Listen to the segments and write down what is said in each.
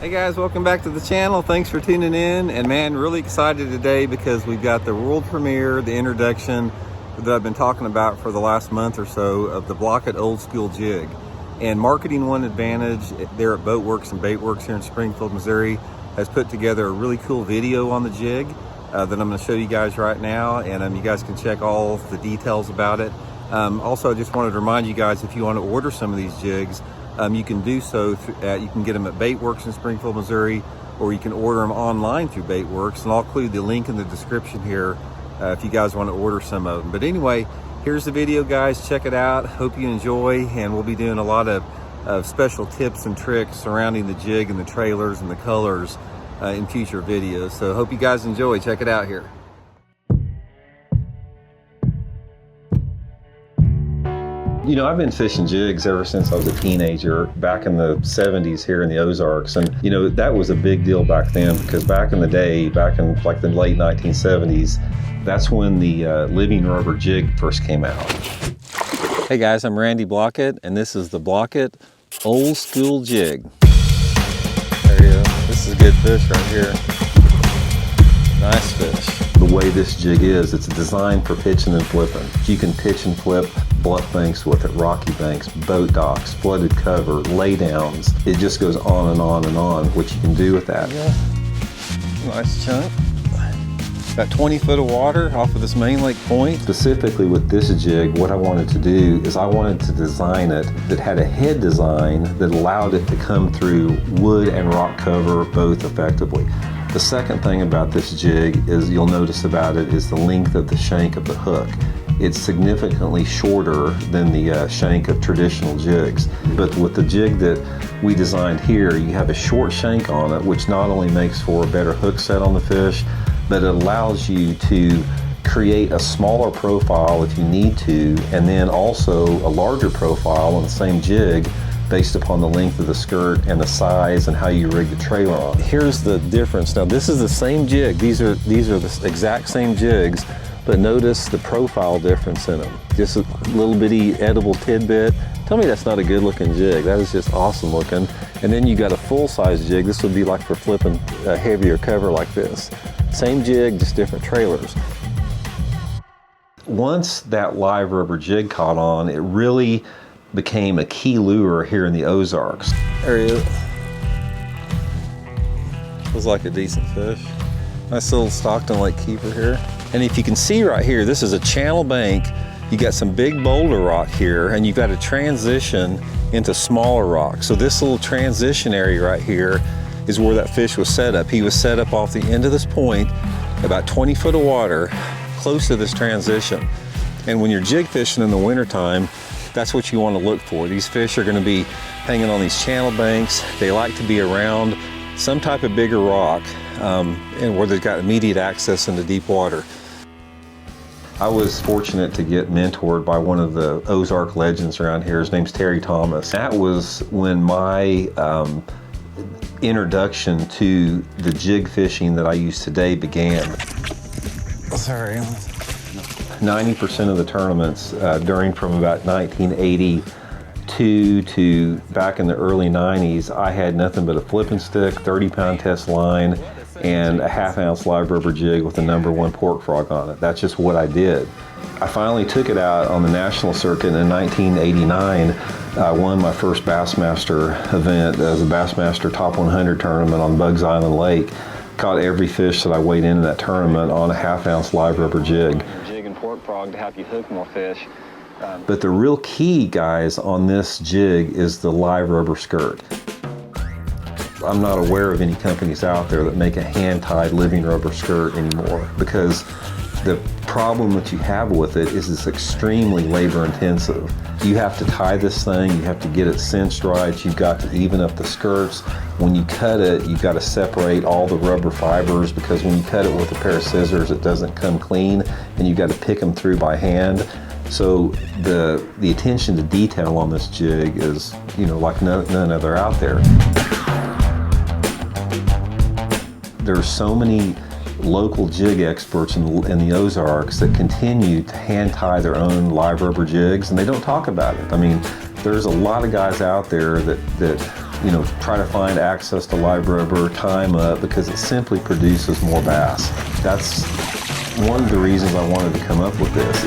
Hey guys, welcome back to the channel. Thanks for tuning in. And man, really excited today because we've got the world premiere, the introduction that I've been talking about for the last month or so of the Blaukat Old School Jig. And Marketing One Advantage there at Baitwrx and Baitwrx here in Springfield, Missouri has put together a really cool video on the jig that I'm going to show you guys right now. And you guys can check all the details about it. Also, I just wanted to remind you guys, if you want to order some of these jigs, you can do so, you can get them at Baitwrx in Springfield, Missouri, or you can order them online through Baitwrx, and I'll include the link in the description here if you guys want to order some of them. But anyway, here's the video, guys. Check it out. Hope you enjoy, and we'll be doing a lot of special tips and tricks surrounding the jig and the trailers and the colors in future videos. So hope you guys enjoy. Check it out here. You know, I've been fishing jigs ever since I was a teenager, back in the 70s here in the Ozarks. And, you know, that was a big deal back then because back in the day, back in like the late 1970s, that's when the living rubber jig first came out. Hey guys, I'm Randy Blaukat, and this is the Blaukat Old School Jig. There you go. This is a good fish right here. Nice fish. The way this jig is, it's designed for pitching and flipping. You can pitch and flip bluff banks with it, rocky banks, boat docks, flooded cover, laydowns. It just goes on and on and on, what you can do with that. Yeah. Nice chunk. Got 20 foot of water off of this main lake point. Specifically with this jig, what I wanted to do is I wanted to design it that had a head design that allowed it to come through wood and rock cover both effectively. The second thing about this jig is you'll notice about it is the length of the shank of the hook. It's significantly shorter than the shank of traditional jigs. But with the jig that we designed here, you have a short shank on it, which not only makes for a better hook set on the fish, but it allows you to create a smaller profile if you need to, and then also a larger profile on the same jig based upon the length of the skirt and the size and how you rig the trailer on. Here's the difference. Now this is the same jig. These are the exact same jigs, but notice the profile difference in them. Just a little bitty edible tidbit. Tell me that's not a good looking jig. That is just awesome looking. And then you got a full size jig. This would be like for flipping a heavier cover like this. Same jig, just different trailers. Once that live rubber jig caught on, it really became a key lure here in the Ozarks. There he is. Feels like a decent fish. Nice little Stockton Lake keeper here. And if you can see right here, this is a channel bank. You got some big boulder rock here, and you've got a transition into smaller rock. So this little transition area right here is where that fish was set up. He was set up off the end of this point, about 20 foot of water, close to this transition. And when you're jig fishing in the wintertime, that's what you want to look for. These fish are going to be hanging on these channel banks. They like to be around some type of bigger rock and where they've got immediate access into deep water. I was fortunate to get mentored by one of the Ozark legends around here. His name's Terry Thomas. That was when my introduction to the jig fishing that I use today began. Sorry. 90% of the tournaments during from about 1982 to back in the early 90s, I had nothing but a flipping stick, 30-pound test line, and a half-ounce live rubber jig with a #1 pork frog on it. That's just what I did. I finally took it out on the national circuit in 1989. I won my first Bassmaster event as a Bassmaster Top 100 tournament on Bugs Island Lake. Caught every fish that I weighed in that tournament on a half-ounce live rubber jig. Jig and pork frog to help you hook more fish. But the real key, guys, on this jig is the live rubber skirt. I'm not aware of any companies out there that make a hand-tied living rubber skirt anymore, because the problem that you have with it is it's extremely labor intensive. You have to tie this thing, you have to get it cinched right, you've got to even up the skirts. When you cut it, you've got to separate all the rubber fibers, because when you cut it with a pair of scissors, it doesn't come clean, and you've got to pick them through by hand. So the attention to detail on this jig is, you know, like none other out there. There's so many local jig experts in the Ozarks that continue to hand tie their own live rubber jigs, and they don't talk about it. I mean, there's a lot of guys out there that you know, try to find access to live rubber, tie them up, because it simply produces more bass. That's one of the reasons I wanted to come up with this.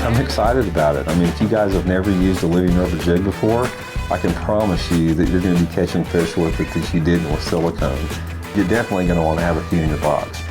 I'm excited about it. I mean, if you guys have never used a living rubber jig before, I can promise you that you're going to be catching fish with it that you didn't with silicone. You're definitely going to want to have a few in your box.